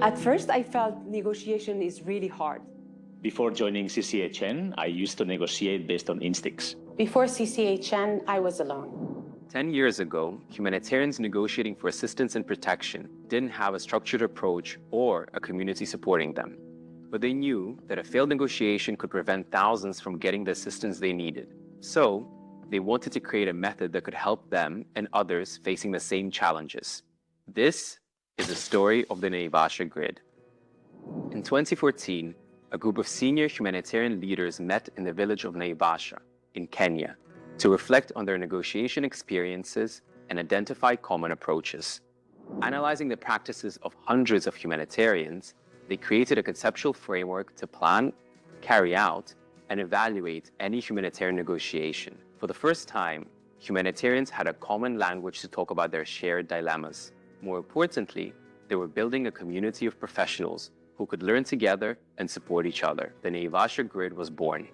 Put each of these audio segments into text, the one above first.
At first, I felt negotiation is really hard. Before joining CCHN, I used to negotiate based on instincts. Before CCHN, I was alone. 10 years ago, humanitarians negotiating for assistance and protection didn't have a structured approach or a community supporting them. But they knew that a failed negotiation could prevent thousands from getting the assistance they needed. So, they wanted to create a method that could help them and others facing the same challenges. This is the story of the Naivasha Grid. In 2014, a group of senior humanitarian leaders met in the village of Naivasha in Kenya to reflect on their negotiation experiences and identify common approaches. Analyzing the practices of hundreds of humanitarians, they created a conceptual framework to plan, carry out, and evaluate any humanitarian negotiation. For the first time, humanitarians had a common language to talk about their shared dilemmas. More importantly, they were building a community of professionals who could learn together and support each other. The Naivasha Grid was born.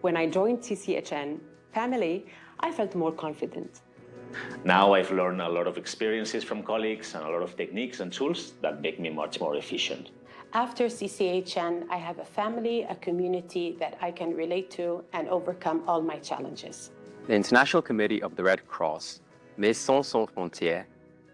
When I joined CCHN family, I felt more confident. Now I've learned a lot of experiences from colleagues and a lot of techniques and tools that make me much more efficient. After CCHN, I have a family, a community that I can relate to and overcome all my challenges. The International Committee of the Red Cross, Médecins Sans Frontières,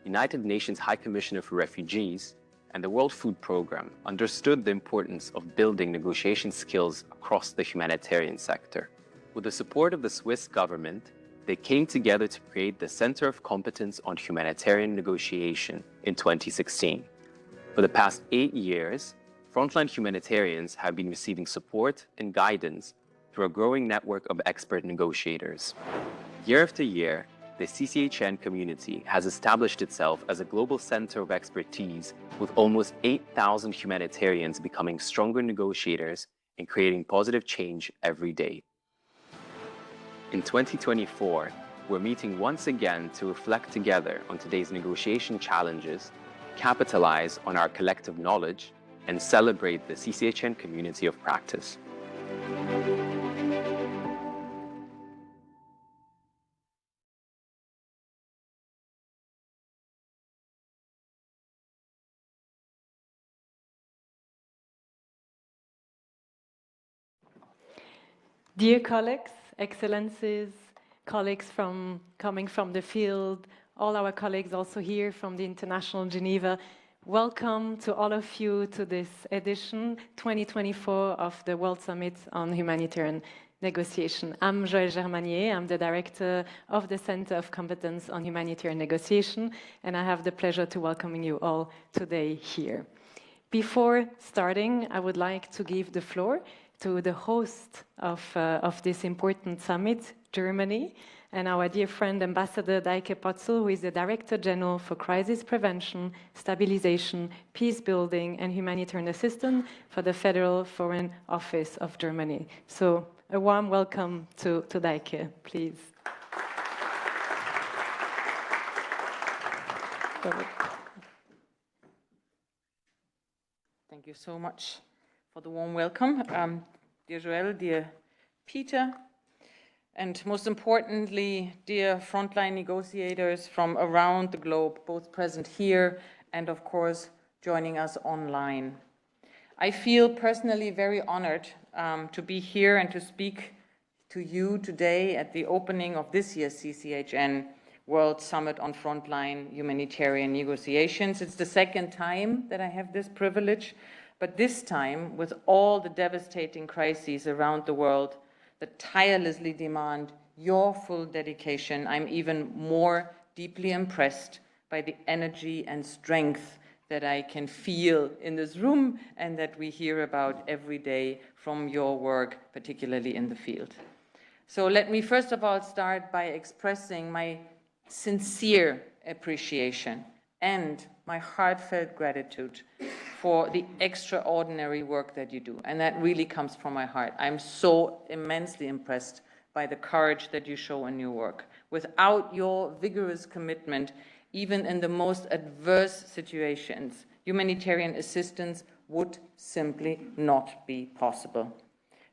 United Nations High Commissioner for Refugees, and the World Food Programme understood the importance of building negotiation skills across the humanitarian sector. With the support of the Swiss government, they came together to create the Center of Competence on Humanitarian Negotiation in 2016. For the past 8 years, frontline humanitarians have been receiving support and guidance through a growing network of expert negotiators. Year after year, the CCHN community has established itself as a global center of expertise with almost 8,000 humanitarians becoming stronger negotiators and creating positive change every day. In 2024, we're meeting once again to reflect together on today's negotiation challenges, capitalize on our collective knowledge, and celebrate the CCHN community of practice. Dear colleagues, excellencies, colleagues coming from the field, all our colleagues also here from the International Geneva, welcome to all of you to this edition 2024 of the World Summit on Humanitarian Negotiation. I'm Joëlle Germanier, I'm the director of the Center of Competence on Humanitarian Negotiation, and I have the pleasure to welcoming you all today here. Before starting, I would like to give the floor to the host of this important summit, Germany, and our dear friend Ambassador Daike Potzel, who is the Director General for Crisis Prevention, Stabilization, Peace Building and Humanitarian Assistance for the Federal Foreign Office of Germany. So a warm welcome to Daike, please. Thank you so much for the warm welcome. Dear Joëlle, dear Peter, and most importantly, dear frontline negotiators from around the globe, both present here and of course joining us online. I feel personally very honored to be here and to speak to you today at the opening of this year's CCHN World Summit on Frontline Humanitarian Negotiations. It's the second time that I have this privilege, but this time with all the devastating crises around the world that tirelessly demand your full dedication, I'm even more deeply impressed by the energy and strength that I can feel in this room and that we hear about every day from your work, particularly in the field. So let me first of all start by expressing my sincere appreciation and my heartfelt gratitude for the extraordinary work that you do. And that really comes from my heart. I'm so immensely impressed by the courage that you show in your work. Without your vigorous commitment, even in the most adverse situations, humanitarian assistance would simply not be possible.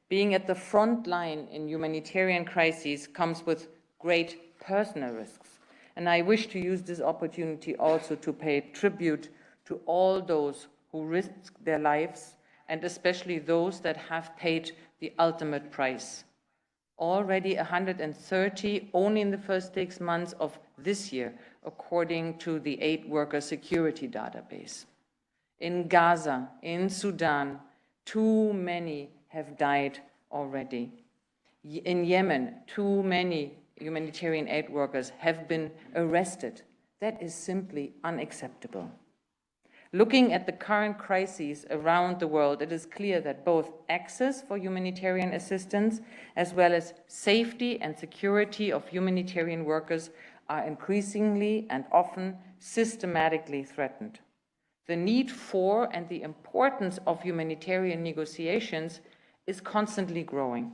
Being at the front line in humanitarian crises comes with great personal risks. And I wish to use this opportunity also to pay tribute to all those who risked their lives, and especially those that have paid the ultimate price. Already 130 only in the first 6 months of this year, according to the Aid Worker Security Database. In Gaza, in Sudan, too many have died already. In Yemen, too many humanitarian aid workers have been arrested. That is simply unacceptable. Looking at the current crises around the world, it is clear that both access for humanitarian assistance as well as safety and security of humanitarian workers are increasingly and often systematically threatened. The need for and the importance of humanitarian negotiations is constantly growing.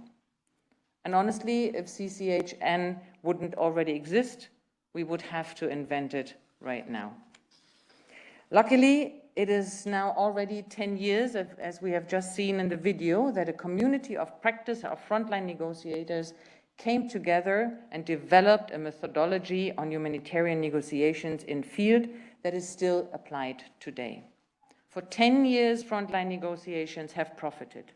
And honestly, if CCHN wouldn't already exist, we would have to invent it right now. Luckily, it is now already 10 years, as we have just seen in the video, that a community of practice of frontline negotiators came together and developed a methodology on humanitarian negotiations in field that is still applied today. For 10 years, frontline negotiations have profited.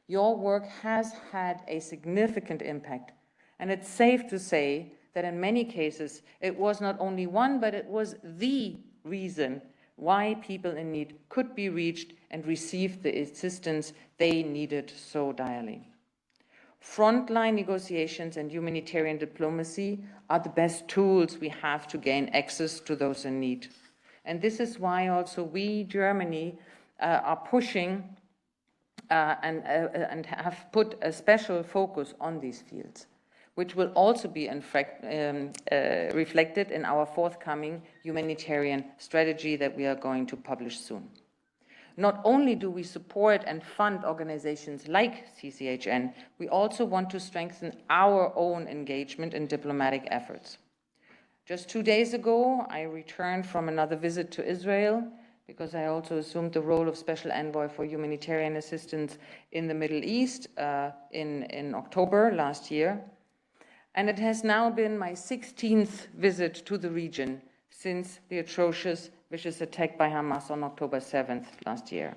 Your work has had a significant impact, and it's safe to say that in many cases, it was not only one, but it was the reason why people in need could be reached and receive the assistance they needed so direly. Frontline negotiations and humanitarian diplomacy are the best tools we have to gain access to those in need. And this is why also we, Germany, are pushing and have put a special focus on these fields, which will also be reflected in our forthcoming humanitarian strategy that we are going to publish soon. Not only do we support and fund organizations like CCHN, we also want to strengthen our own engagement in diplomatic efforts. Just 2 days ago, I returned from another visit to Israel, because I also assumed the role of Special Envoy for Humanitarian Assistance in the Middle East in October last year. And it has now been my 16th visit to the region since the atrocious, vicious attack by Hamas on October 7th last year.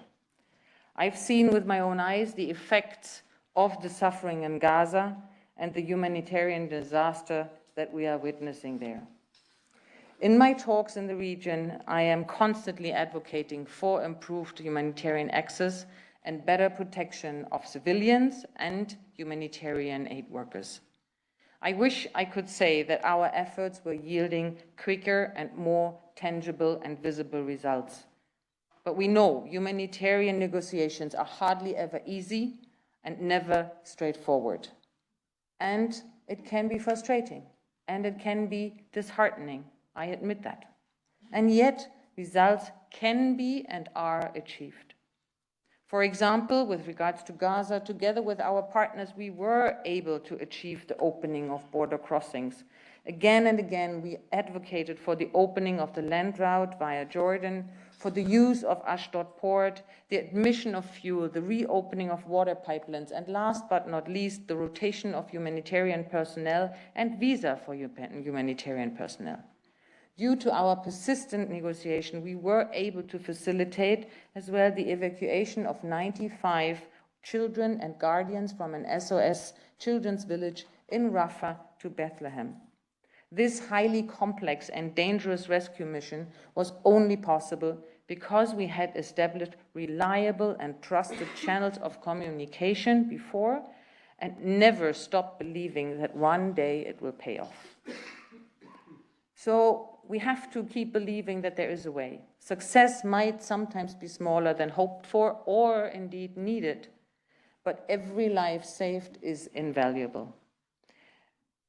I've seen with my own eyes the effects of the suffering in Gaza and the humanitarian disaster that we are witnessing there. In my talks in the region, I am constantly advocating for improved humanitarian access and better protection of civilians and humanitarian aid workers. I wish I could say that our efforts were yielding quicker and more tangible and visible results. But we know humanitarian negotiations are hardly ever easy and never straightforward. And it can be frustrating, and it can be disheartening. I admit that. And yet, results can be and are achieved. For example, with regards to Gaza, together with our partners, we were able to achieve the opening of border crossings. Again and again, we advocated for the opening of the land route via Jordan, for the use of Ashdod port, the admission of fuel, the reopening of water pipelines, and last but not least, the rotation of humanitarian personnel and visa for humanitarian personnel. Due to our persistent negotiation, we were able to facilitate as well the evacuation of 95 children and guardians from an SOS children's village in Rafah to Bethlehem. This highly complex and dangerous rescue mission was only possible because we had established reliable and trusted channels of communication before and never stopped believing that one day it will pay off. So we have to keep believing that there is a way. Success might sometimes be smaller than hoped for or indeed needed, but every life saved is invaluable.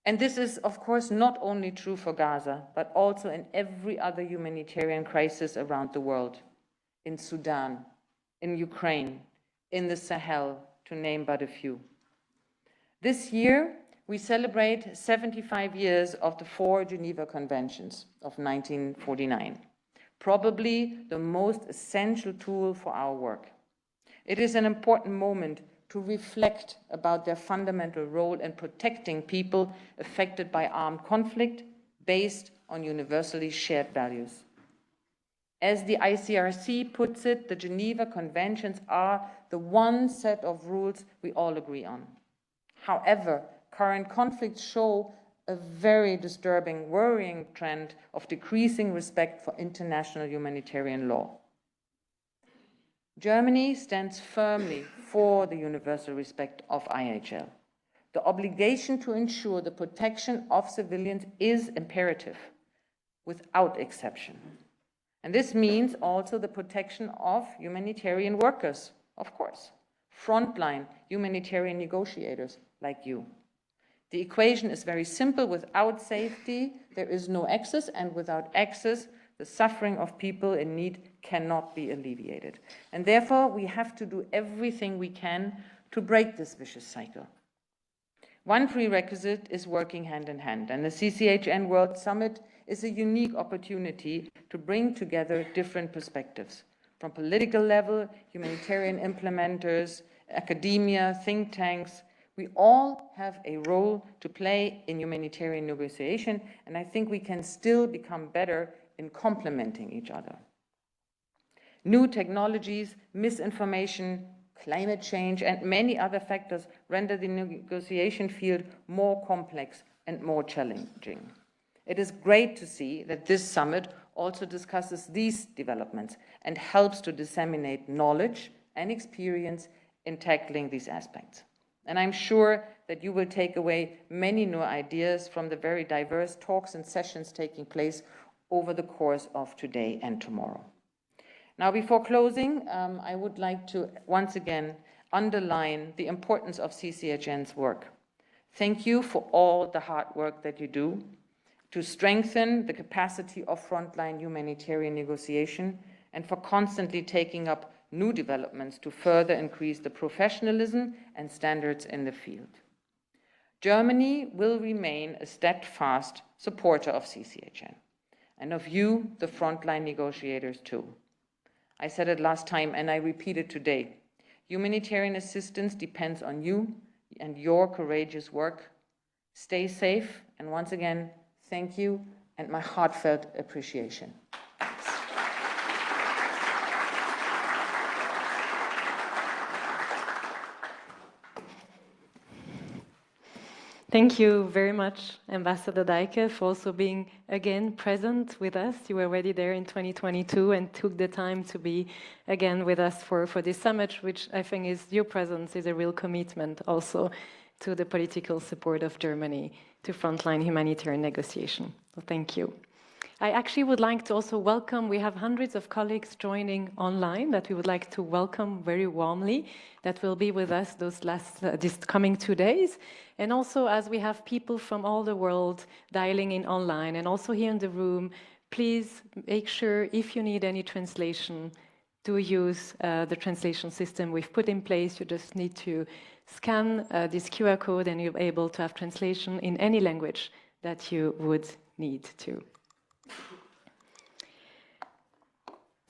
And this is, of course, not only true for Gaza, but also in every other humanitarian crisis around the world, in Sudan, in Ukraine, in the Sahel, to name but a few. This year, we celebrate 75 years of the 4 Geneva Conventions of 1949, probably the most essential tool for our work. It is an important moment to reflect about their fundamental role in protecting people affected by armed conflict based on universally shared values. As the ICRC puts it, the Geneva Conventions are the one set of rules we all agree on. However, current conflicts show a very disturbing, worrying trend of decreasing respect for international humanitarian law. Germany stands firmly for the universal respect of IHL. The obligation to ensure the protection of civilians is imperative, without exception. And this means also the protection of humanitarian workers, of course, frontline humanitarian negotiators like you. The equation is very simple. Without safety, there is no access, and without access, the suffering of people in need cannot be alleviated. And therefore, we have to do everything we can to break this vicious cycle. One prerequisite is working hand in hand, and the CCHN World Summit is a unique opportunity to bring together different perspectives, from political level, humanitarian implementers, academia, think tanks. We all have a role to play in humanitarian negotiation, and I think we can still become better in complementing each other. New technologies, misinformation, climate change, and many other factors render the negotiation field more complex and more challenging. It is great to see that this summit also discusses these developments and helps to disseminate knowledge and experience in tackling these aspects. And I'm sure that you will take away many new ideas from the very diverse talks and sessions taking place over the course of today and tomorrow. Now, before closing, I would like to once again underline the importance of CCHN's work. Thank you for all the hard work that you do to strengthen the capacity of frontline humanitarian negotiation and for constantly taking up new developments to further increase the professionalism and standards in the field. Germany will remain a steadfast supporter of CCHN and of you, the frontline negotiators, too. I said it last time and I repeat it today. Humanitarian assistance depends on you and your courageous work. Stay safe, and once again, thank you and my heartfelt appreciation. Thank you very much, Ambassador Dijke, for also being again present with us. You were already there in 2022 and took the time to be again with us for this summit, which I think is your presence is a real commitment also to the political support of Germany to frontline humanitarian negotiation. So thank you. I actually would like to also welcome, we have hundreds of colleagues joining online that we would like to welcome very warmly, that will be with us these coming 2 days. And also, as we have people from all the world dialing in online and also here in the room, please make sure if you need any translation, do use the translation system we've put in place. You just need to scan this QR code and you'll be able to have translation in any language that you would need to.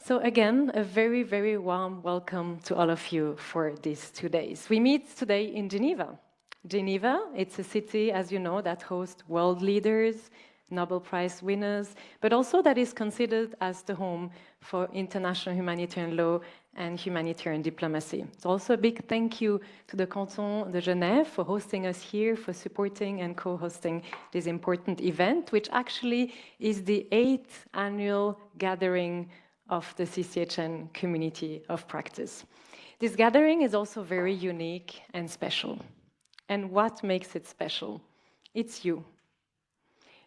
So again, a very, very warm welcome to all of you for these 2 days. We meet today in Geneva. Geneva, it's a city, as you know, that hosts world leaders, Nobel Prize winners, but also that is considered as the home for international humanitarian law and humanitarian diplomacy. So also a big thank you to the Canton de Genève for hosting us here, for supporting and co-hosting this important event, which actually is the 8th annual gathering of the CCHN Community of Practice. This gathering is also very unique and special. And what makes it special? It's you.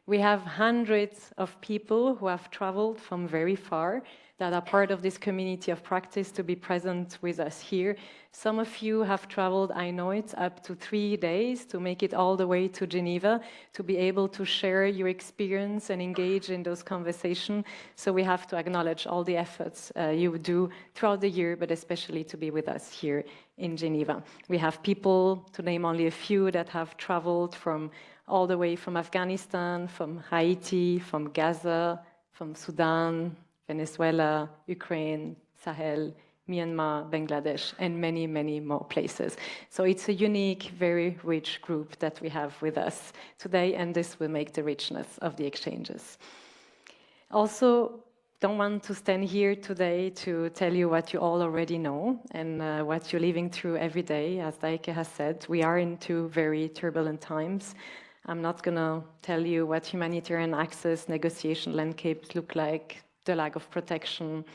We have hundreds of people who have traveled from very far that are part of this community of practice to be present with us here. Some of you have traveled, I know it's up to 3 days to make it all the way to Geneva, to be able to share your experience and engage in those conversations. So we have to acknowledge all the efforts you do throughout the year, but especially to be with us here in Geneva. We have people, to name only a few, that have traveled from all the way from Afghanistan, from Haiti, from Gaza, from Sudan, Venezuela, Ukraine, Sahel, Myanmar, Bangladesh, and many, many more places. So it's a unique, very rich group that we have with us today, and this will make the richness of the exchanges. Also, don't want to stand here today to tell you what you all already know and what you're living through every day. As Daike has said, we are into very turbulent times. I'm not going to tell you what humanitarian access negotiation landscapes look like, the lack of protection,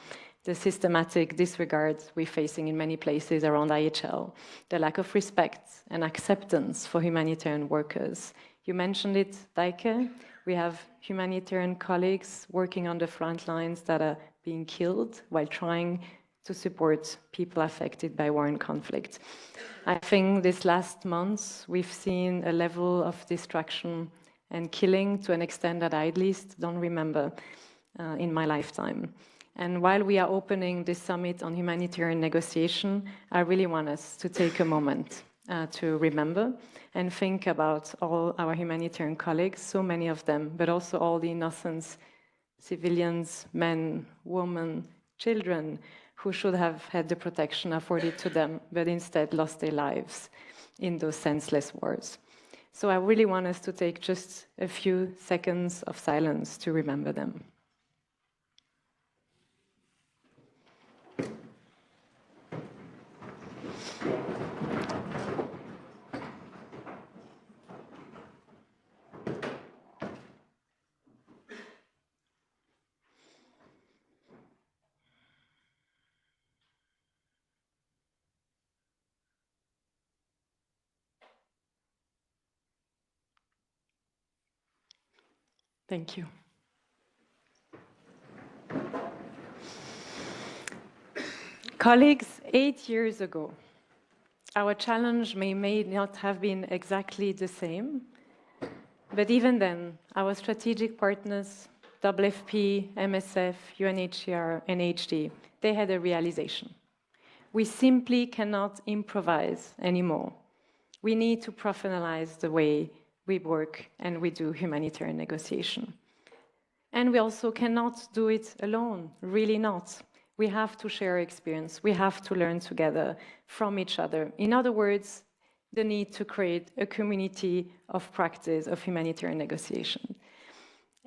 the systematic disregard we're facing in many places around IHL, the lack of respect and acceptance for humanitarian workers. You mentioned it, Daike. We have humanitarian colleagues working on the front lines that are being killed while trying to support people affected by war and conflict. I think this last month we've seen a level of destruction and killing to an extent that I at least don't remember in my lifetime. And while we are opening this summit on humanitarian negotiation, I really want us to take a moment to remember and think about all our humanitarian colleagues, so many of them, but also all the innocent civilians, men, women, children, who should have had the protection afforded to them, but instead lost their lives in those senseless wars. So I really want us to take just a few seconds of silence to remember them. Thank you. Colleagues, 8 years ago, our challenge may not have been exactly the same, but even then, our strategic partners, WFP, MSF, UNHCR, and HD, they had a realization. We simply cannot improvise anymore. We need to professionalize the way we work and we do humanitarian negotiation. And we also cannot do it alone, really not. We have to share experience. We have to learn together from each other. In other words, the need to create a community of practice of humanitarian negotiation.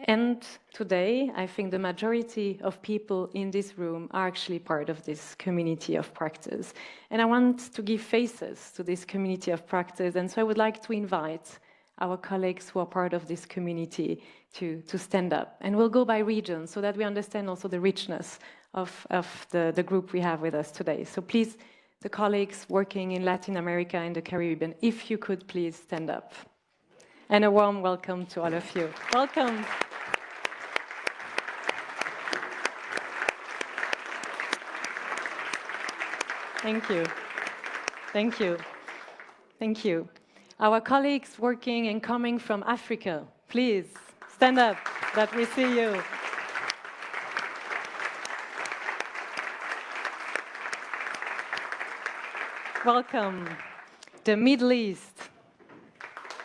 And today, I think the majority of people in this room are actually part of this community of practice. And I want to give faces to this community of practice. And so I would like to invite our colleagues who are part of this community to stand up. And we'll go by region so that we understand also the richness of the group we have with us today. So please, the colleagues working in Latin America and the Caribbean, if you could please stand up. And a warm welcome to all of you. Welcome. Thank you. Thank you. Thank you. Our colleagues working and coming from Africa, please stand up that we see you. Welcome. The Middle East,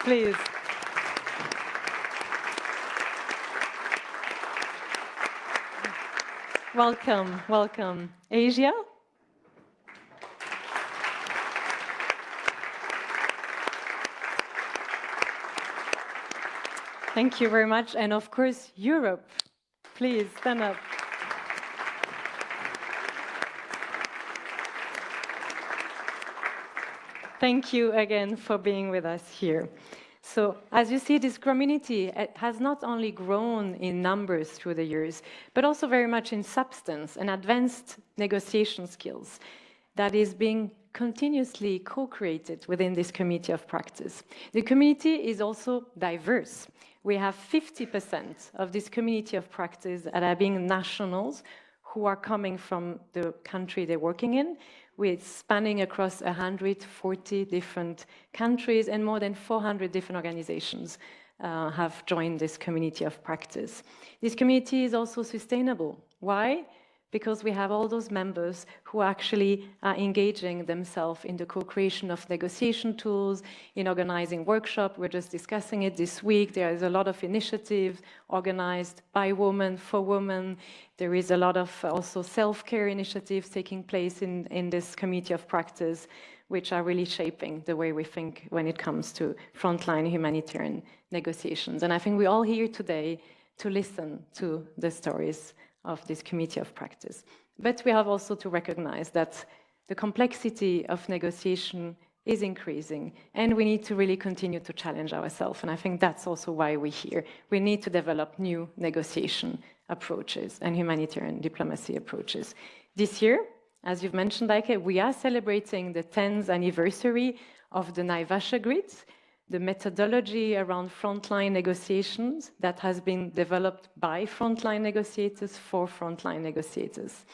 please. Welcome, welcome. Asia? Thank you very much. And of course, Europe. Please stand up. Thank you again for being with us here. So as you see, this community has not only grown in numbers through the years, but also very much in substance and advanced negotiation skills that is being continuously co-created within this community of practice. The community is also diverse. We have 50% of this community of practice that are being nationals who are coming from the country they're working in, with spanning across 140 different countries, and more than 400 different organizations have joined this community of practice. This community is also sustainable. Why? Because we have all those members who actually are engaging themselves in the co-creation of negotiation tools, in organizing workshops. We're just discussing it this week. There is a lot of initiatives organized by women, for women. There is a lot of also self-care initiatives taking place in this community of practice, which are really shaping the way we think when it comes to frontline humanitarian negotiations. And I think we're all here today to listen to the stories of this committee of practice. But we have also to recognize that the complexity of negotiation is increasing, and we need to really continue to challenge ourselves. And I think that's also why we're here. We need to develop new negotiation approaches and humanitarian diplomacy approaches. This year, as you've mentioned, Eike, we are celebrating the 10th anniversary of the Naivasha Grid, the methodology around frontline negotiations that has been developed by frontline negotiators for frontline negotiators.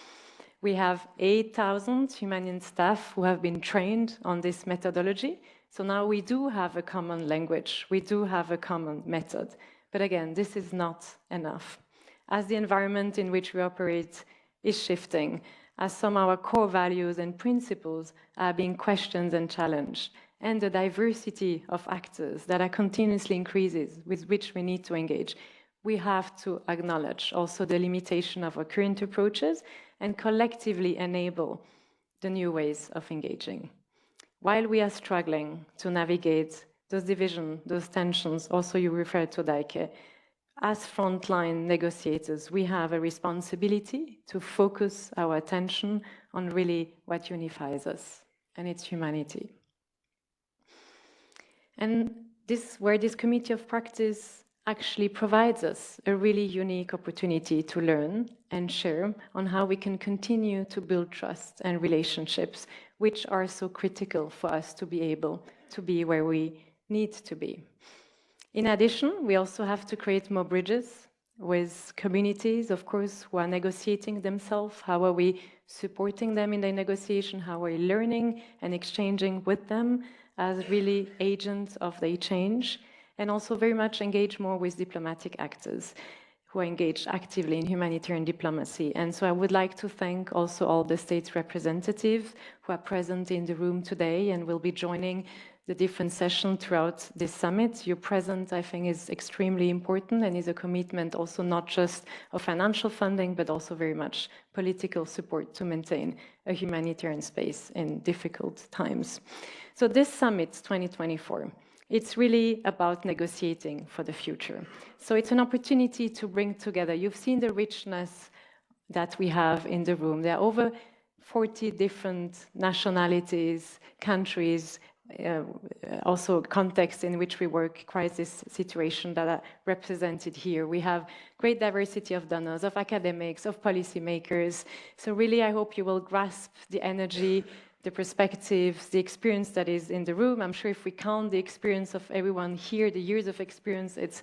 We have 8,000 humanitarian staff who have been trained on this methodology. So now we do have a common language, we do have a common method. But again, this is not enough. As the environment in which we operate is shifting, as some of our core values and principles are being questioned and challenged, and the diversity of actors that are continuously increases with which we need to engage, we have to acknowledge also the limitation of our current approaches and collectively enable the new ways of engaging. While we are struggling to navigate those divisions, those tensions, also you referred to Eike, as frontline negotiators, we have a responsibility to focus our attention on really what unifies us, and it's humanity. And where this committee of practice actually provides us a really unique opportunity to learn and share on how we can continue to build trust and relationships, which are so critical for us to be able to be where we need to be. In addition, we also have to create more bridges with communities, of course, who are negotiating themselves. How are we supporting them in their negotiation? How are we learning and exchanging with them as really agents of their change? And also very much engage more with diplomatic actors who are engaged actively in humanitarian diplomacy. And so I would like to thank also all the states representatives who are present in the room today and will be joining the different sessions throughout this summit. Your presence, I think, is extremely important and is a commitment also not just of financial funding, but also very much political support to maintain a humanitarian space in difficult times. So this summit 2024, it's really about negotiating for the future. So it's an opportunity to bring together, you've seen the richness that we have in the room. There are over 40 different nationalities, countries, also contexts in which we work, crisis situation that are represented here. We have great diversity of donors, of academics, of policymakers. So really, I hope you will grasp the energy, the perspectives, the experience that is in the room. I'm sure if we count the experience of everyone here, the years of experience, it's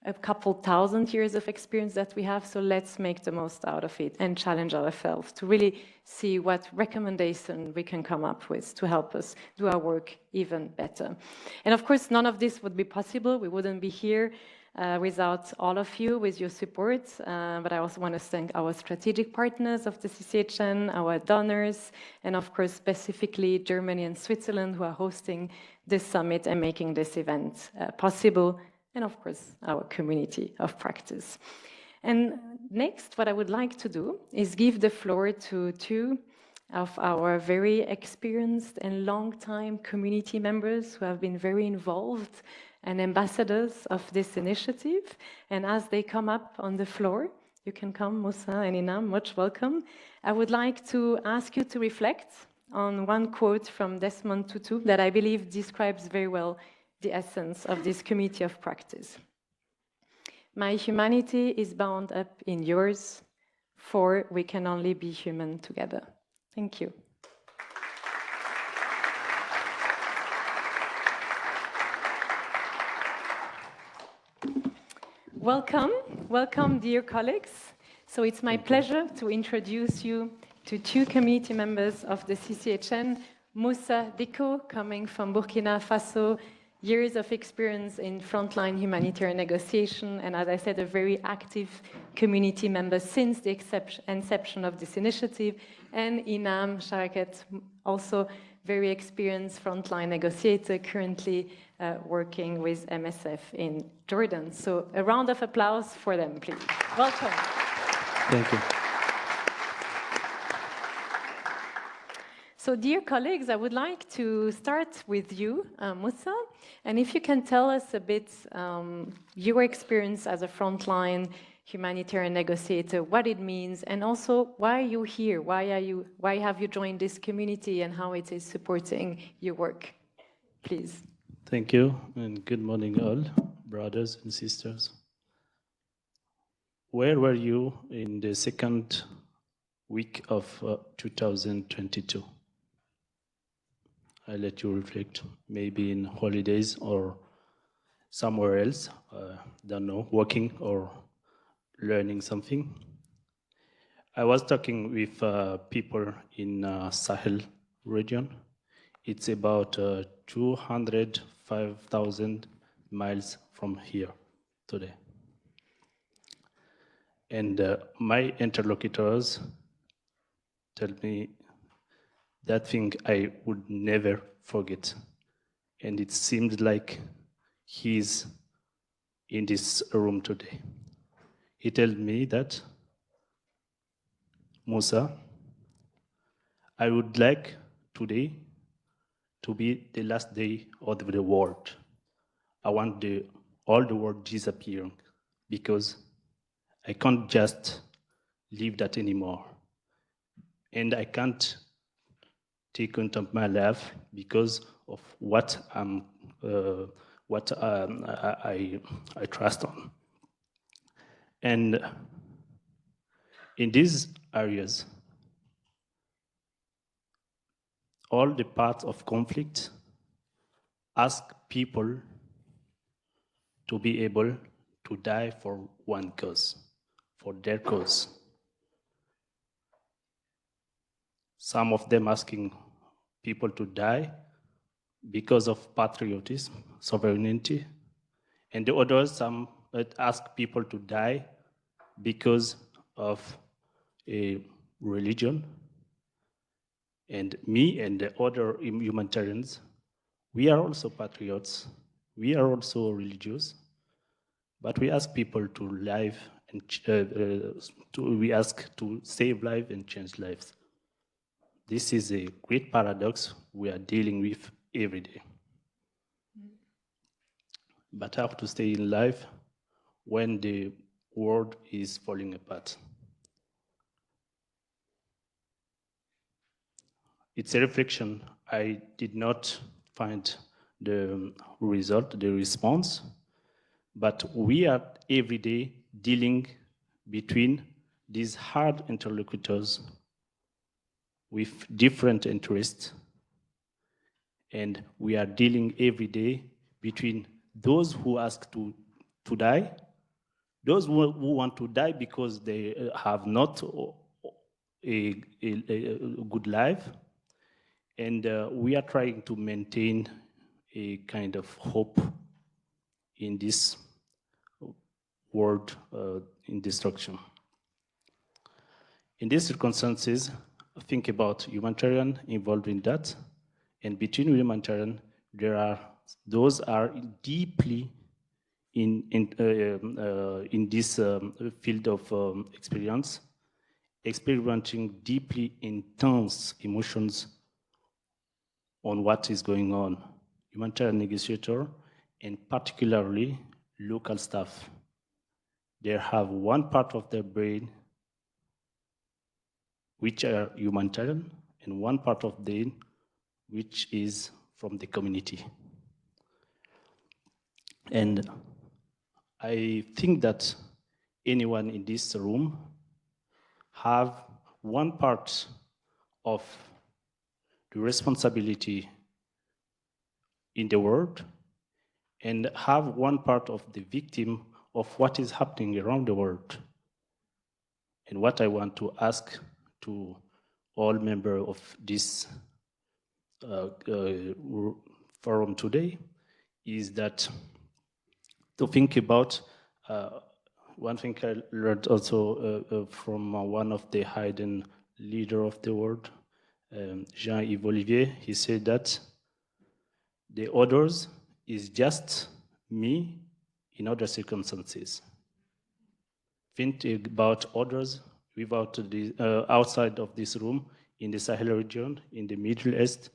a couple thousand years of experience that we have, so let's make the most out of it and challenge ourselves to really see what recommendation we can come up with to help us do our work even better. And of course, none of this would be possible. We wouldn't be here without all of you, with your support. But I also want to thank our strategic partners of the CCHN, our donors, and of course, specifically Germany and Switzerland, who are hosting this summit and making this event possible, and of course, our community of practice. And next, what I would like to do is give the floor to two of our very experienced and long-time community members who have been very involved and ambassadors of this initiative. And as they come up on the floor, you can come, Moussa and Inam, much welcome. I would like to ask you to reflect on one quote from Desmond Tutu that I believe describes very well the essence of this committee of practice. My humanity is bound up in yours, for we can only be human together. Thank you. Welcome, welcome, dear colleagues. So it's my pleasure to introduce you to two committee members of the CCHN, Moussa Dicko, coming from Burkina Faso, years of experience in frontline humanitarian negotiation, and as I said, a very active community member since the inception of this initiative, and Inam Sharaket, also very experienced frontline negotiator, currently working with MSF in Jordan. So a round of applause for them, please. Welcome. Thank you. So, dear colleagues, I would like to start with you, Moussa, and if you can tell us a bit your experience as a frontline humanitarian negotiator, what it means, and also why are you here? Why have you joined this community, and how it is supporting your work? Please. Thank you, and good morning, all brothers and sisters. Where were you in the second week of 2022? I'll let you reflect, maybe in holidays or somewhere else, don't know, working or learning something. I was talking with people in Sahel region. It's about 205,000 miles from here today. And my interlocutors tell me that thing I would never forget. And it seemed like he's in this room today. He told me that, Moussa, I would like today to be the last day of the world. I want all the world disappearing because I can't just live that anymore. And I can't take count of my life because of what I trust on. And in these areas, all the parts of conflict ask people to be able to die for one cause, for their cause. Some of them asking people to die because of patriotism, sovereignty, and the others, some ask people to die because of a religion. And me and the other humanitarians, we are also patriots, we are also religious, but we ask people to live and we ask to save lives and change lives. This is a great paradox we are dealing with every day. But how to stay in life when the world is falling apart? It's a reflection. I did not find the result, the response, but we are every day dealing between these hard interlocutors with different interests, and we are dealing every day between those who ask to die, those who want to die because they have not a good life, and we are trying to maintain a kind of hope in this world in destruction. In these circumstances, think about humanitarian involved in that, and between humanitarian, those are deeply in this field of experience, experiencing deeply intense emotions on what is going on. Humanitarian negotiator, and particularly local staff, they have one part of their brain which are humanitarian, and one part of them which is from the community. And I think that anyone in this room have one part of the responsibility in the world and have one part of the victim of what is happening around the world. And what I want to ask to all members of this forum today is that to think about one thing I learned also from one of the hidden leader of the world, Jean-Yves Olivier. He said that the others is just me in other circumstances. Think about others without the, outside of this room in the Sahel region, in the Middle East,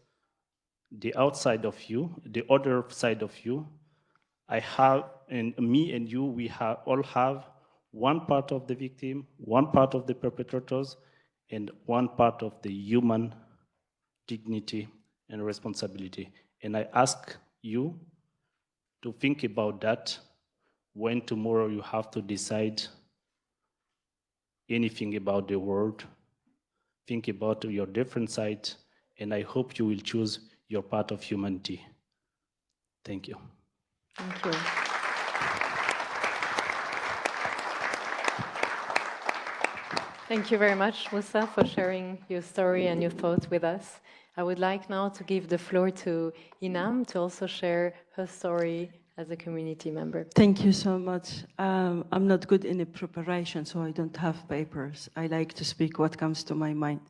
the outside of you, the other side of you, I have, and me and you, we all have one part of the victim, one part of the perpetrators, and one part of the human dignity and responsibility. And I ask you to think about that when tomorrow you have to decide anything about the world. Think about your different sides, and I hope you will choose your part of humanity. Thank you. Thank you. Thank you very much, Moussa, for sharing your story and your thoughts with us. I would like now to give the floor to Inam to also share her story as a community member. Thank you so much. I'm not good in the preparation, so I don't have papers. I like to speak what comes to my mind.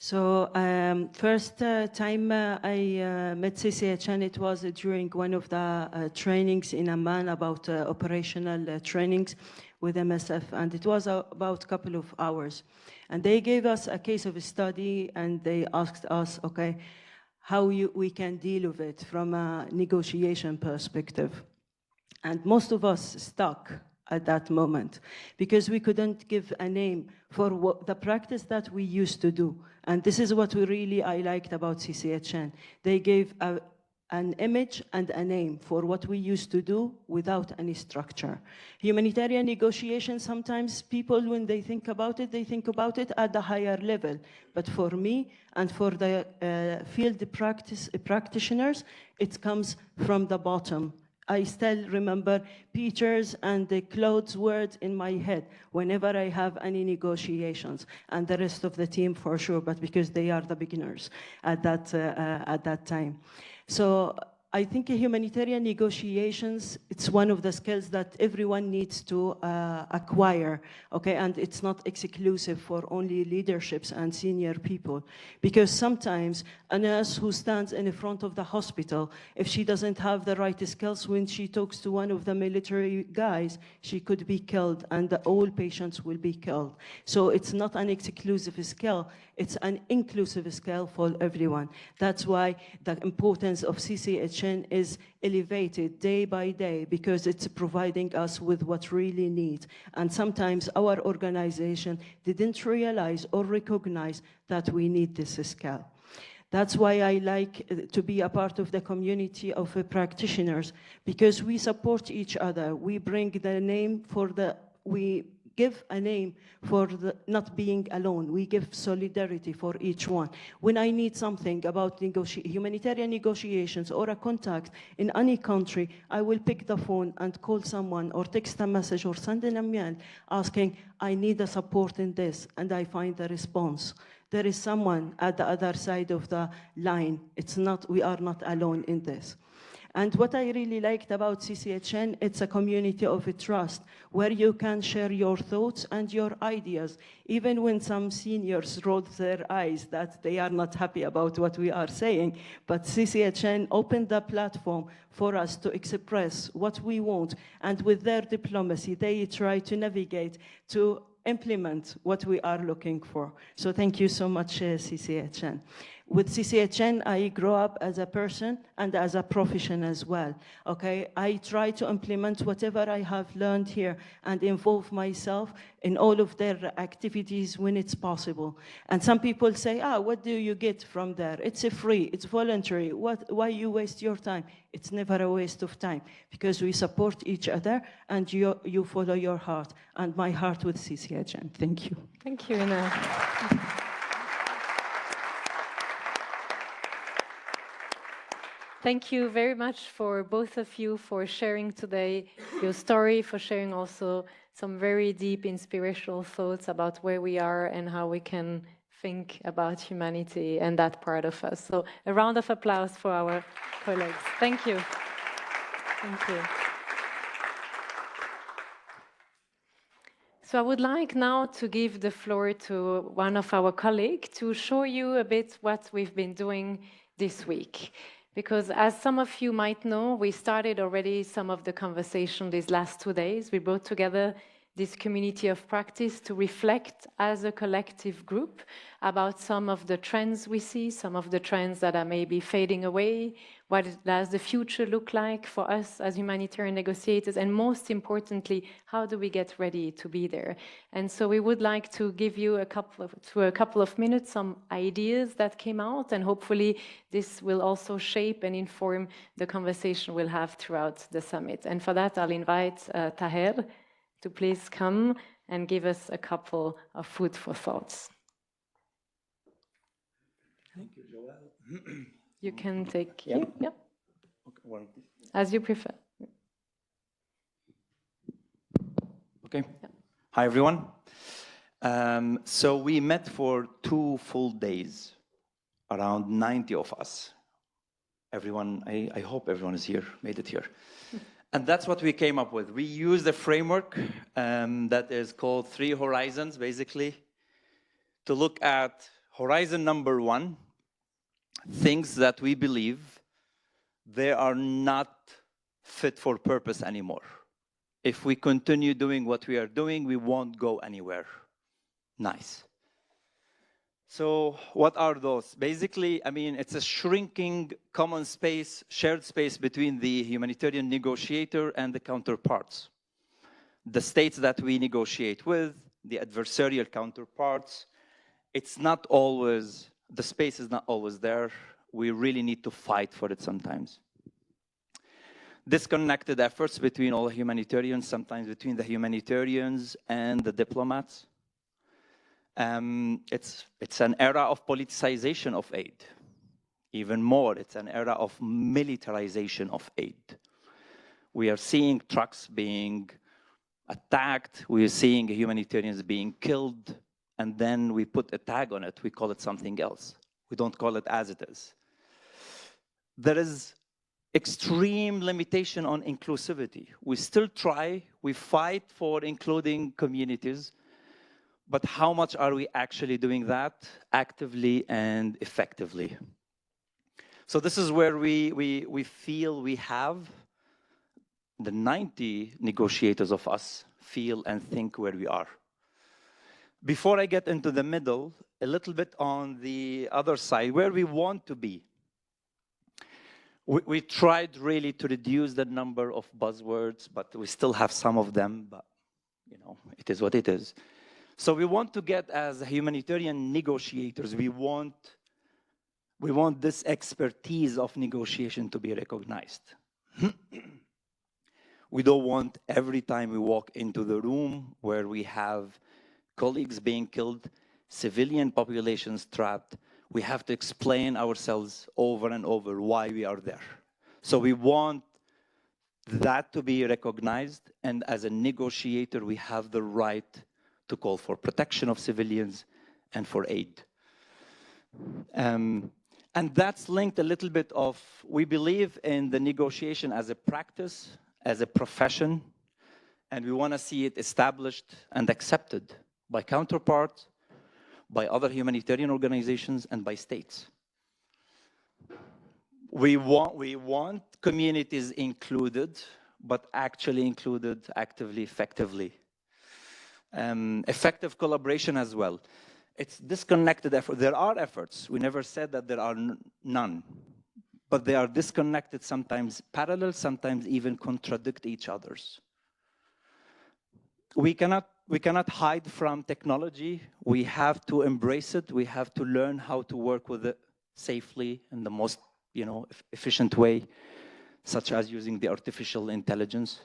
So first time I met CCHN, it was during one of the trainings in Amman about operational trainings with MSF, and it was about a couple of hours. And they gave us a case of a study, and they asked us, okay, how we can deal with it from a negotiation perspective. And most of us stuck at that moment because we couldn't give a name for the practice that we used to do. And this is what I liked about CCHN. They gave an image and a name for what we used to do without any structure. Humanitarian negotiation, sometimes people, when they think about it at the higher level. But for me and for the field practitioners, it comes from the bottom. I still remember Peter's and Claude's words in my head whenever I have any negotiations, and the rest of the team for sure, but because they are the beginners at that time. So I think humanitarian negotiations, it's one of the skills that everyone needs to acquire, okay? And it's not exclusive for only leaderships and senior people, because sometimes a nurse who stands in the front of the hospital, if she doesn't have the right skills, when she talks to one of the military guys, she could be killed, and all patients will be killed. So it's not an exclusive skill, it's an inclusive skill for everyone. That's why the importance of CCHN is elevated day by day, because it's providing us with what really need. And sometimes our organization didn't realize or recognize that we need this skill. That's why I like to be a part of the community of practitioners, because we support each other. We bring the name we give a name for not being alone. We give solidarity for each one. When I need something about humanitarian negotiations or a contact in any country, I will pick the phone and call someone or text a message or send an email asking, I need a support in this, and I find a response. There is someone at the other side of the line. We are not alone in this. And what I really liked about CCHN, it's a community of trust where you can share your thoughts and your ideas, even when some seniors roll their eyes that they are not happy about what we are saying. But CCHN opened the platform for us to express what we want, and with their diplomacy, they try to navigate to implement what we are looking for. So thank you so much, CCHN. With CCHN, I grow up as a person and as a profession as well, okay? I try to implement whatever I have learned here and involve myself in all of their activities when it's possible. And some people say, what do you get from there? It's free, it's voluntary, why you waste your time? It's never a waste of time, because we support each other and you follow your heart, and my heart with CCHN. Thank you. Thank you, Ina. Thank you very much for both of you for sharing today your story, for sharing also some very deep inspirational thoughts about where we are and how we can think about humanity and that part of us. So a round of applause for our colleagues. Thank you. Thank you. So I would like now to give the floor to one of our colleagues to show you a bit what we've been doing this week. Because as some of you might know, we started already some of the conversation these last 2 days. We brought together this community of practice to reflect as a collective group about some of the trends we see, some of the trends that are maybe fading away, what does the future look like for us as humanitarian negotiators, and most importantly, how do we get ready to be there? And so we would like to give you a couple of minutes some ideas that came out, and hopefully this will also shape and inform the conversation we'll have throughout the summit. And for that, I'll invite Taher to please come and give us a couple of food for thoughts. Thank you, Joelle. You can take, Yeah. yeah, Okay, as you prefer. okay. Hi, everyone. So we met for 2 full days, around 90 of us. Everyone, I hope everyone is here, made it here. And that's what we came up with. We used a framework that is called 3 Horizons, basically, to look at horizon number 1, things that we believe they are not fit for purpose anymore. If we continue doing what we are doing, we won't go anywhere. Nice. So what are those? Basically, I mean, it's a shrinking common space, shared space between the humanitarian negotiator and the counterparts. The states that we negotiate with, the adversarial counterparts, it's not always, the space is not always there. We really need to fight for it sometimes. Disconnected efforts between all humanitarians, sometimes between the humanitarians and the diplomats. It's an era of politicization of aid. Even more, it's an era of militarization of aid. We are seeing trucks being attacked. We are seeing humanitarians being killed. And then we put a tag on it. We call it something else. We don't call it as it is. There is extreme limitation on inclusivity. We still try. We fight for including communities. But how much are we actually doing that actively and effectively? So this is where we feel we have, the 90 negotiators of us feel and think where we are. Before I get into the middle, a little bit on the other side, where we want to be. We tried really to reduce the number of buzzwords, but we still have some of them, but you know, it is what it is. So we want to get, as humanitarian negotiators, we want this expertise of negotiation to be recognized. We don't want every time we walk into the room where we have colleagues being killed, civilian populations trapped, we have to explain ourselves over and over why we are there. So we want that to be recognized, and as a negotiator, we have the right to call for protection of civilians and for aid. And that's linked a little bit of, we believe in the negotiation as a practice, as a profession, and we want to see it established and accepted by counterparts, by other humanitarian organizations, and by states. We want communities included, but actually included actively, effectively. Effective collaboration as well. It's disconnected effort. There are efforts. We never said that there are none. But they are disconnected, sometimes parallel, sometimes even contradict each other's. We cannot hide from technology. We have to embrace it. We have to learn how to work with it safely in the most, efficient way, such as using the artificial intelligence.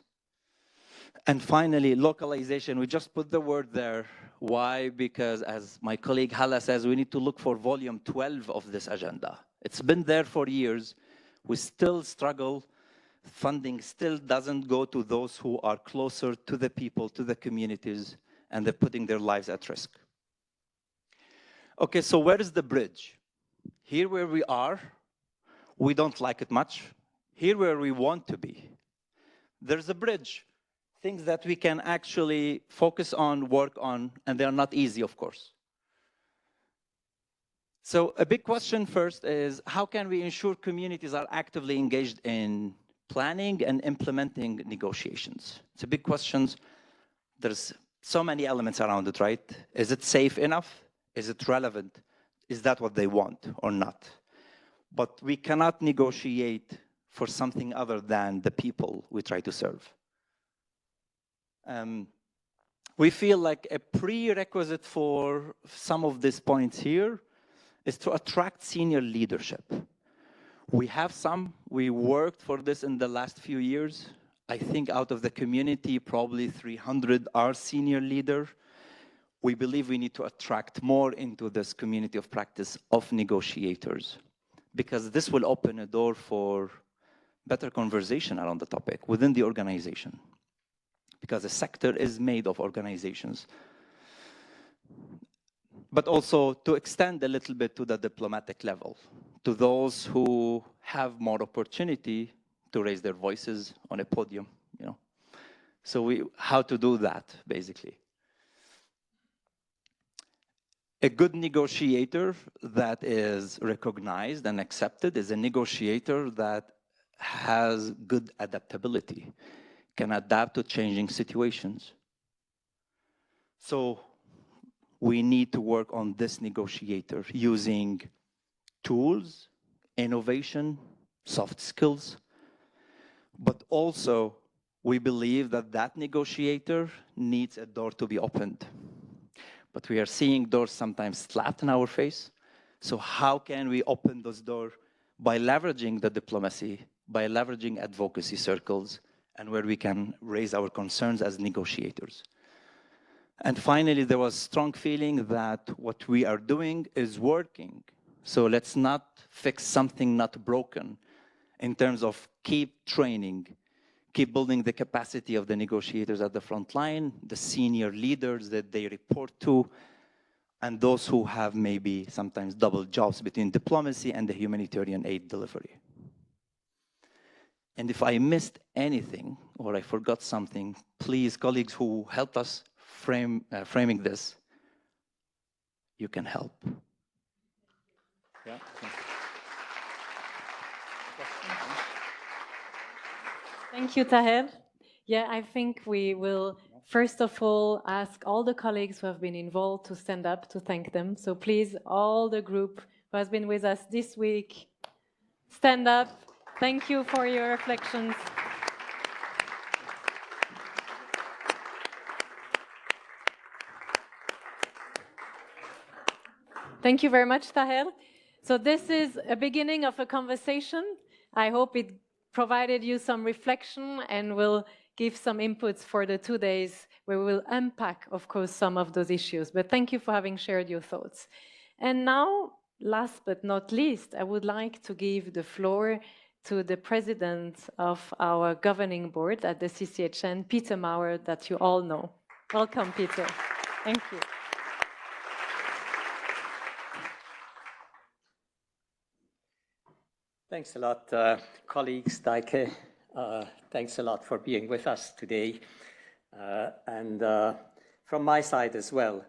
And finally, localization. We just put the word there. Why? Because as my colleague Hala says, we need to look for volume 12 of this agenda. It's been there for years. We still struggle. Funding still doesn't go to those who are closer to the people, to the communities, and they're putting their lives at risk. Okay, so where is the bridge? Here where we are, we don't like it much. Here where we want to be, there's a bridge. Things that we can actually focus on, work on, and they are not easy, of course. So a big question first is, how can we ensure communities are actively engaged in planning and implementing negotiations? It's a big question. There's so many elements around it, right? Is it safe enough? Is it relevant? Is that what they want or not? But we cannot negotiate for something other than the people we try to serve. We feel like a prerequisite for some of these points here is to attract senior leadership. We have some. We worked for this in the last few years. I think out of the community, probably 300 are senior leaders. We believe we need to attract more into this community of practice of negotiators, because this will open a door for better conversation around the topic within the organization, because the sector is made of organizations. But also to extend a little bit to the diplomatic level, to those who have more opportunity to raise their voices on a podium, you know. So how to do that, basically. A good negotiator that is recognized and accepted is a negotiator that has good adaptability, can adapt to changing situations. So we need to work on this negotiator using tools, innovation, soft skills, but also we believe that that negotiator needs a door to be opened. But we are seeing doors sometimes slapped in our face. So how can we open those doors? By leveraging the diplomacy, by leveraging advocacy circles, and where we can raise our concerns as negotiators. And finally, there was strong feeling that what we are doing is working. So let's not fix something not broken in terms of keep training, keep building the capacity of the negotiators at the front line, the senior leaders that they report to, and those who have maybe sometimes double jobs between diplomacy and the humanitarian aid delivery. And if I missed anything or I forgot something, please, colleagues who helped us framing this, you can help. Yeah. Thank you, Taher. Yeah, I think we will first of all ask all the colleagues who have been involved to stand up to thank them. So please, all the group who has been with us this week, stand up. Thank you for your reflections. Thank you very much, Taher. So this is a beginning of a conversation. I hope it provided you some reflection and will give some inputs for the 2 days where we will unpack, of course, some of those issues. But thank you for having shared your thoughts. And now, last but not least, I would like to give the floor to the president of our governing board at the CCHN, Peter Maurer, that you all know. Welcome, Peter. Thank you. Thanks a lot, colleagues, Daike. Thanks a lot for being with us today. From my side as well,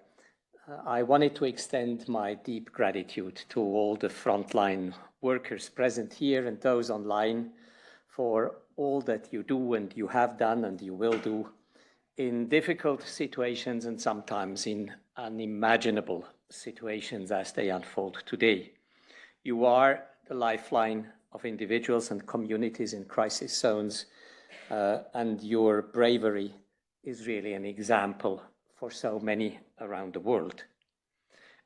I wanted to extend my deep gratitude to all the frontline workers present here and those online for all that you do and you have done and you will do in difficult situations and sometimes in unimaginable situations as they unfold today. You are the lifeline of individuals and communities in crisis zones, and your bravery is really an example for so many around the world.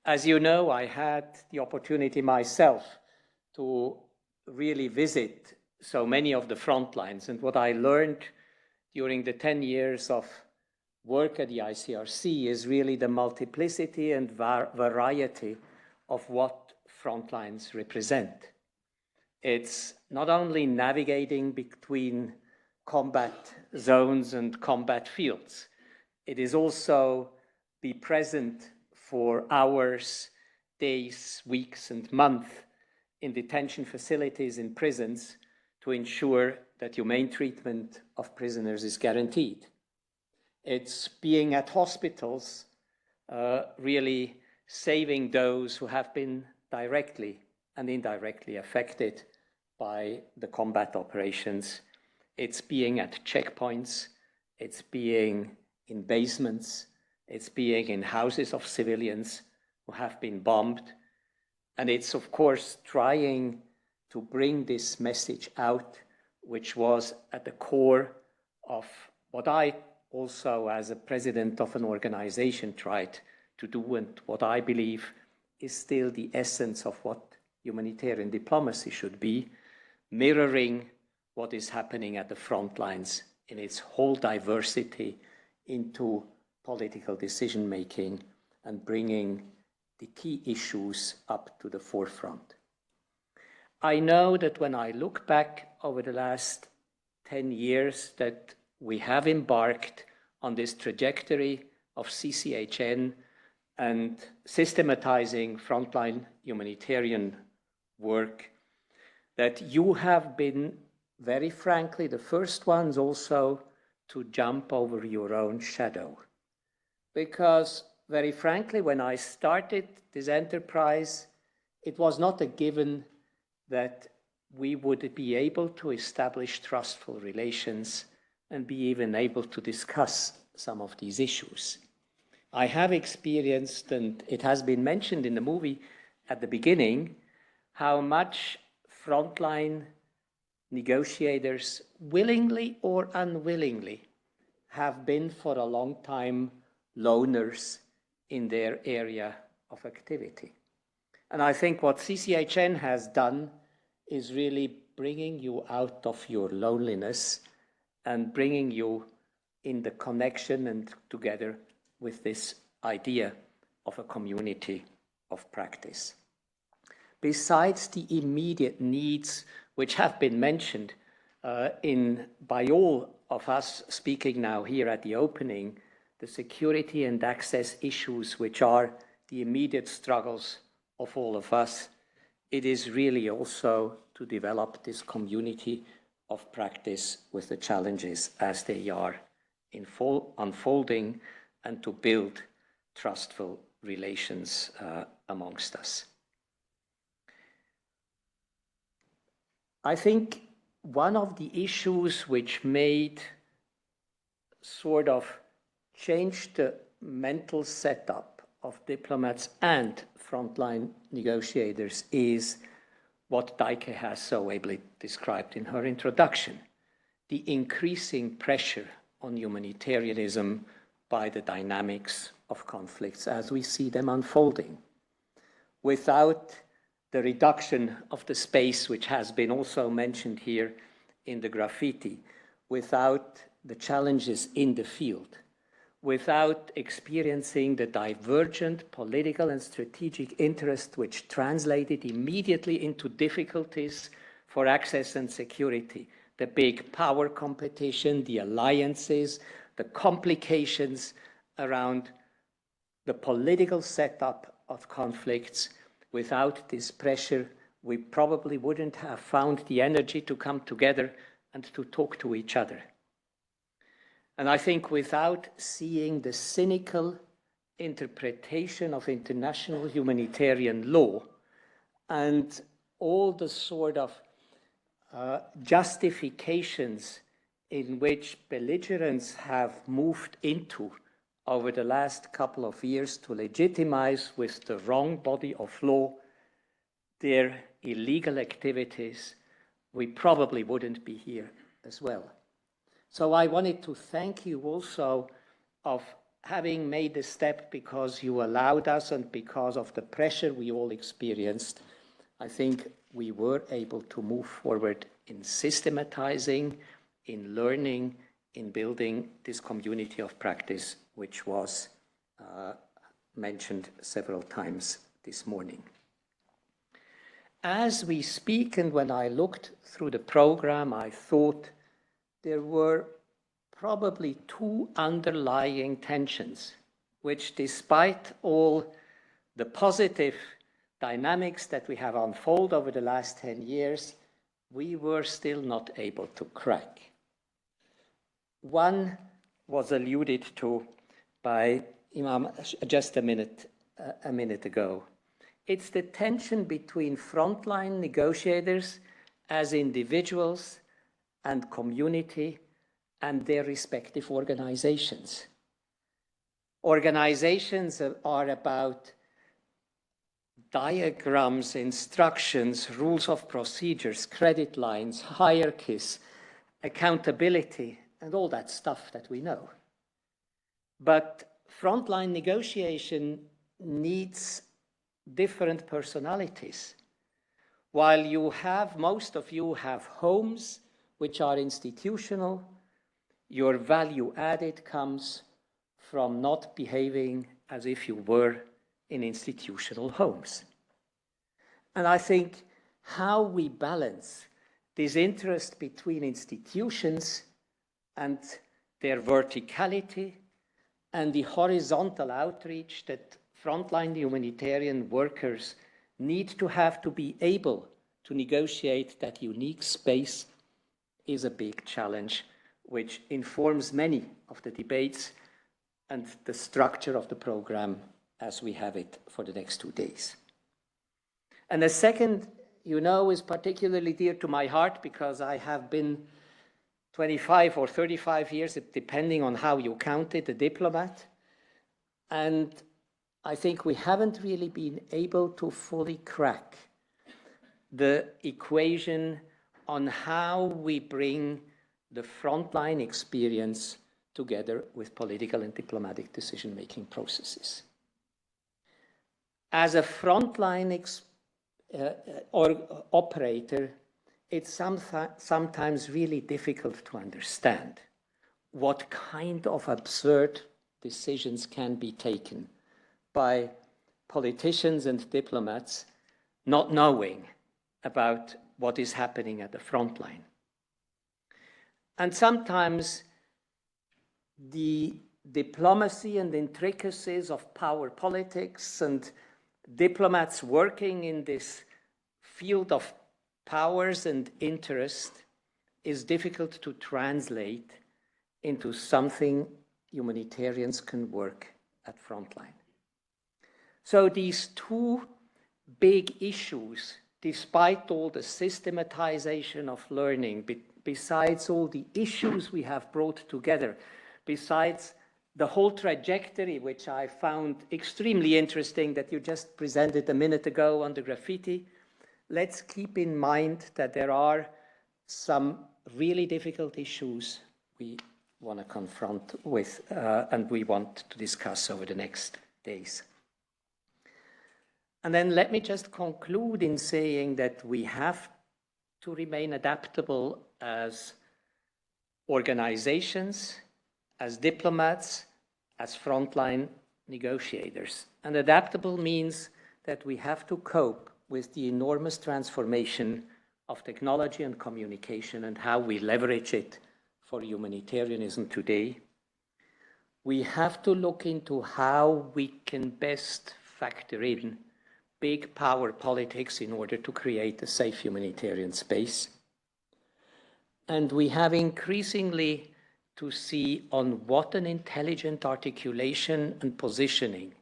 As you know, I had the opportunity myself to really visit so many of the front lines, and what I learned during the 10 years of work at the ICRC is really the multiplicity and variety of what frontlines represent. It's not only navigating between combat zones and combat fields, it is also be present for hours, days, weeks, and months in detention facilities in prisons to ensure that humane treatment of prisoners is guaranteed. It's being at hospitals, really saving those who have been directly and indirectly affected by the combat operations. It's being at checkpoints, it's being in basements, it's being in houses of civilians who have been bombed, and it's of course trying to bring this message out, which was at the core of what I also, as a president of an organization, tried to do, and what I believe is still the essence of what humanitarian diplomacy should be, mirroring what is happening at the front lines in its whole diversity into political decision-making and bringing the key issues up to the forefront. I know that when I look back over the last 10 years that we have embarked on this trajectory of CCHN and systematizing frontline humanitarian work, that you have been, very frankly, the first ones also to jump over your own shadow. Because, very frankly, when I started this enterprise, it was not a given that we would be able to establish trustful relations and be even able to discuss some of these issues. I have experienced, and it has been mentioned in the movie at the beginning, how much frontline negotiators, willingly or unwillingly, have been for a long time loners in their area of activity. And I think what CCHN has done is really bringing you out of your loneliness and bringing you in the connection and together with this idea of a community of practice. Besides the immediate needs which have been mentioned by all of us speaking now here at the opening, the security and access issues which are the immediate struggles of all of us, it is really also to develop this community of practice with the challenges as they are unfolding and to build trustful relations amongst us. I think one of the issues which made sort of change the mental setup of diplomats and frontline negotiators is what Daike has so ably described in her introduction, the increasing pressure on humanitarianism by the dynamics of conflicts as we see them unfolding. Without the reduction of the space, which has been also mentioned here in the graffiti, without the challenges in the field, without experiencing the divergent political and strategic interest which translated immediately into difficulties for access and security, the big power competition, the alliances, the complications around the political setup of conflicts. Without this pressure, we probably wouldn't have found the energy to come together and to talk to each other. And I think without seeing the cynical interpretation of international humanitarian law and all the sort of justifications in which belligerents have moved into over the last couple of years to legitimize with the wrong body of law their illegal activities, we probably wouldn't be here as well. So I wanted to thank you also of having made the step because you allowed us and because of the pressure we all experienced. I think we were able to move forward in systematizing, in learning, in building this community of practice, which was mentioned several times this morning. As we speak, and when I looked through the program, I thought there were probably two underlying tensions, which despite all the positive dynamics that we have unfolded over the last 10 years, we were still not able to crack. One was alluded to by Imam just a minute ago. It's the tension between frontline negotiators as individuals and community and their respective organizations. Organizations are about diagrams, instructions, rules of procedures, credit lines, hierarchies, accountability, and all that stuff that we know. But frontline negotiation needs different personalities. While most of you have homes which are institutional, your value added comes from not behaving as if you were in institutional homes. And I think how we balance this interest between institutions and their verticality and the horizontal outreach that frontline humanitarian workers need to have to be able to negotiate that unique space is a big challenge, which informs many of the debates and the structure of the program as we have it for the next 2 days. And the second, is particularly dear to my heart because I have been 25 or 35 years, depending on how you count it, a diplomat. And I think we haven't really been able to fully crack the equation on how we bring the frontline experience together with political and diplomatic decision-making processes. As a frontline operator, it's sometimes really difficult to understand what kind of absurd decisions can be taken by politicians and diplomats not knowing about what is happening at the front line. And sometimes the diplomacy and intricacies of power politics and diplomats working in this field of powers and interest is difficult to translate into something humanitarians can work at frontline. So these two big issues, despite all the systematization of learning, besides all the issues we have brought together, besides the whole trajectory, which I found extremely interesting that you just presented a minute ago on the graffiti, let's keep in mind that there are some really difficult issues we want to confront with and we want to discuss over the next days. And then let me just conclude in saying that we have to remain adaptable as organizations, as diplomats, as frontline negotiators. And adaptable means that we have to cope with the enormous transformation of technology and communication and how we leverage it for humanitarianism today. We have to look into how we can best factor in big power politics in order to create a safe humanitarian space. And we have increasingly to see on what an intelligent articulation and positioning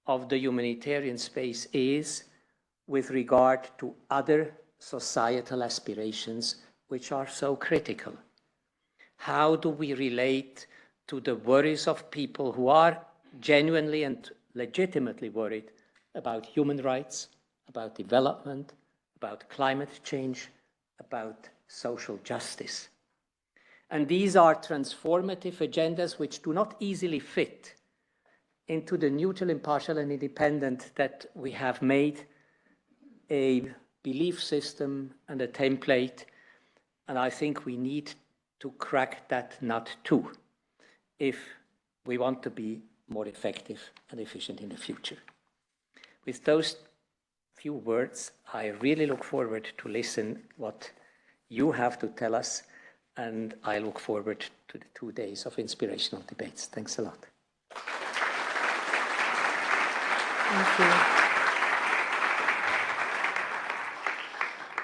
of the humanitarian space is with regard to other societal aspirations which are so critical. How do we relate to the worries of people who are genuinely and legitimately worried about human rights, about development, about climate change, about social justice? And these are transformative agendas which do not easily fit into the neutral, impartial, and independent that we have made a belief system and a template. And I think we need to crack that nut too, if we want to be more effective and efficient in the future. With those few words, I really look forward to listen what you have to tell us, and I look forward to the 2 days of inspirational debates. Thanks a lot. Thank you.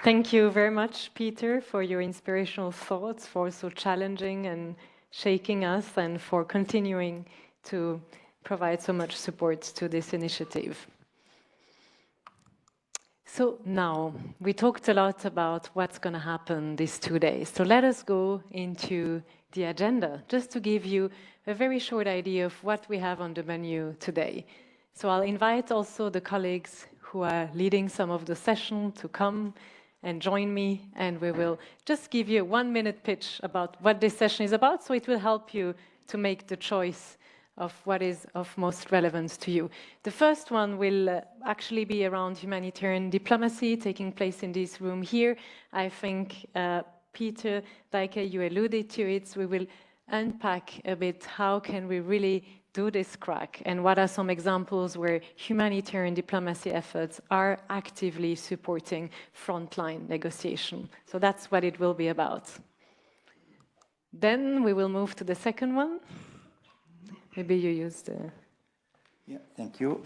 Thank you very much, Peter, for your inspirational thoughts, for so challenging and shaking us, and for continuing to provide so much support to this initiative. So now, we talked a lot about what's going to happen these 2 days. So let us go into the agenda, just to give you a very short idea of what we have on the menu today. So I'll invite also the colleagues who are leading some of the session to come and join me, and we will just give you a 1-minute pitch about what this session is about, so it will help you to make the choice of what is of most relevance to you. The first one will actually be around humanitarian diplomacy, taking place in this room here. I think, Peter, Daike, you alluded to it. We will unpack a bit how can we really do this crack, and what are some examples where humanitarian diplomacy efforts are actively supporting frontline negotiation. So that's what it will be about. Then we will move to the second one. Maybe you use the... Yeah, thank you.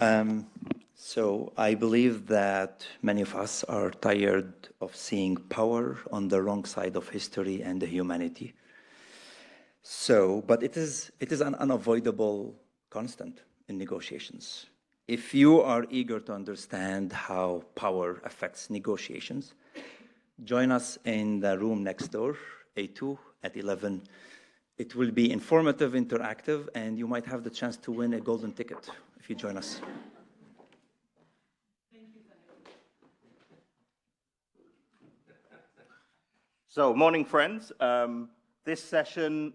So I believe that many of us are tired of seeing power on the wrong side of history and the humanity. So, but it is an unavoidable constant in negotiations. If you are eager to understand how power affects negotiations, join us in the room next door, A2 at 11. It will be informative, interactive, and you might have the chance to win a golden ticket if you join us. So, morning, friends. This session,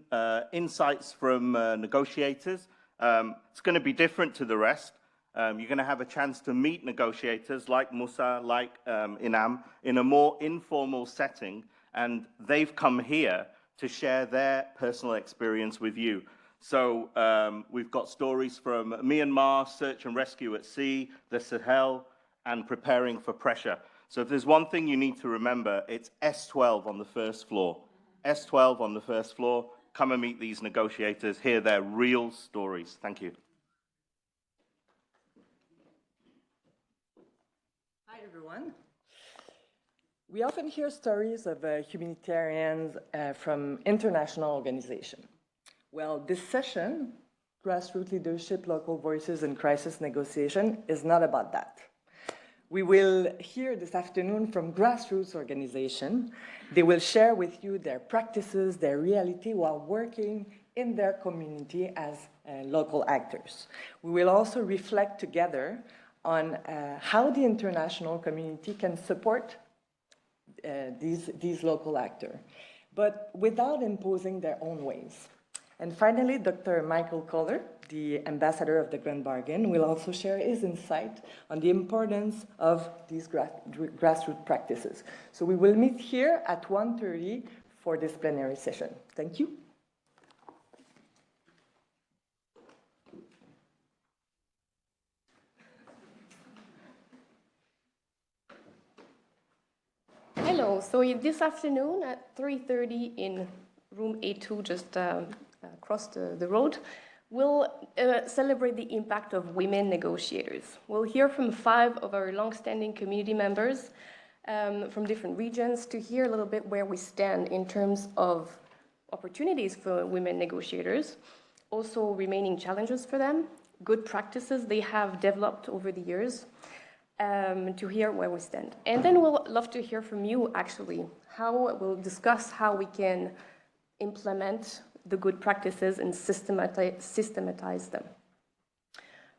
insights from negotiators. It's going to be different to the rest. You're going to have a chance to meet negotiators like Musa, like Inam, in a more informal setting, and they've come here to share their personal experience with you. So we've got stories from Myanmar, search and rescue at sea, the Sahel, and preparing for pressure. So if there's one thing you need to remember, it's S12 on the first floor. S12 on the first floor. Come and meet these negotiators, hear their real stories. Thank you. Hi, everyone. We often hear stories of humanitarians from international organizations. Well, this session, Grassroots Leadership, Local Voices in Crisis Negotiation, is not about that. We will hear this afternoon from grassroots organizations. They will share with you their practices, their reality while working in their community as local actors. We will also reflect together on how the international community can support these local actors, but without imposing their own ways. And finally, Dr. Michael Kohler, the ambassador of the Grand Bargain, will also share his insight on the importance of these grassroots practices. So we will meet here at 1:30 for this plenary session. Thank you. Hello, so this afternoon at 3:30 in room A2, just across the road, we'll celebrate the impact of women negotiators. We'll hear from 5 of our long-standing community members from different regions to hear a little bit where we stand in terms of opportunities for women negotiators, also remaining challenges for them, good practices they have developed over the years, to hear where we stand. And then we'll love to hear from you, actually, we'll discuss how we can implement the good practices and systematize them.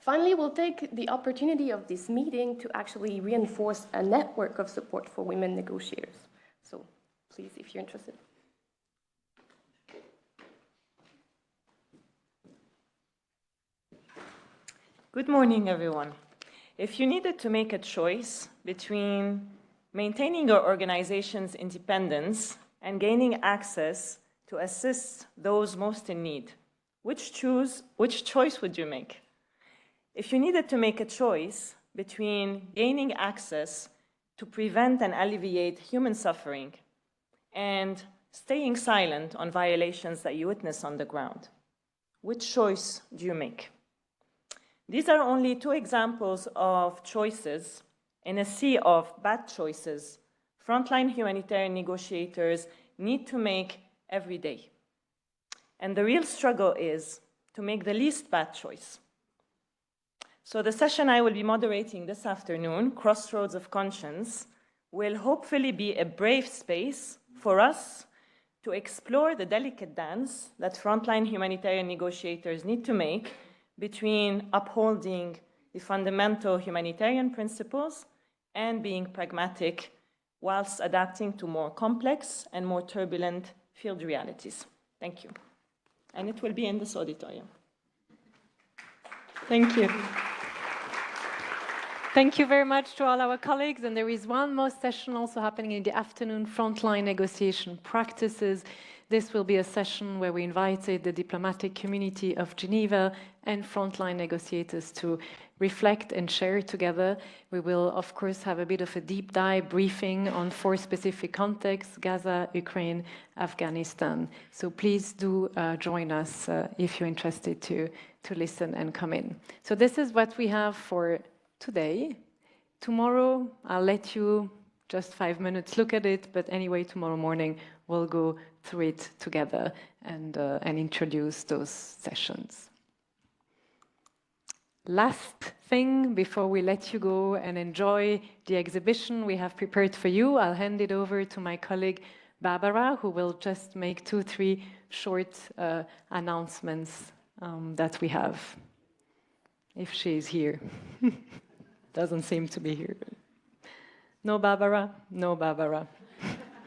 Finally, we'll take the opportunity of this meeting to actually reinforce a network of support for women negotiators. So please, if you're interested. Good morning, everyone. If you needed to make a choice between maintaining your organization's independence and gaining access to assist those most in need, which choice would you make? If you needed to make a choice between gaining access to prevent and alleviate human suffering and staying silent on violations that you witness on the ground, which choice do you make? These are only 2 examples of choices in a sea of bad choices frontline humanitarian negotiators need to make every day. And the real struggle is to make the least bad choice. So the session I will be moderating this afternoon, Crossroads of Conscience, will hopefully be a brave space for us to explore the delicate dance that frontline humanitarian negotiators need to make between upholding the fundamental humanitarian principles and being pragmatic whilst adapting to more complex and more turbulent field realities. Thank you. And it will be in this auditorium. Thank you. Thank you very much to all our colleagues. And there is one more session also happening in the afternoon, Frontline Negotiation Practices. This will be a session where we invited the diplomatic community of Geneva and frontline negotiators to reflect and share together. We will, of course, have a bit of a deep dive briefing on 4 specific contexts: Gaza, Ukraine, Afghanistan. So please do join us if you're interested to listen and come in. So this is what we have for today. Tomorrow, I'll let you just 5 minutes look at it, but anyway, tomorrow morning, we'll go through it together and introduce those sessions. Last thing before we let you go and enjoy the exhibition we have prepared for you, I'll hand it over to my colleague Barbara, who will just make 2-3 short announcements that we have. If she is here. Doesn't seem to be here. No Barbara, no Barbara.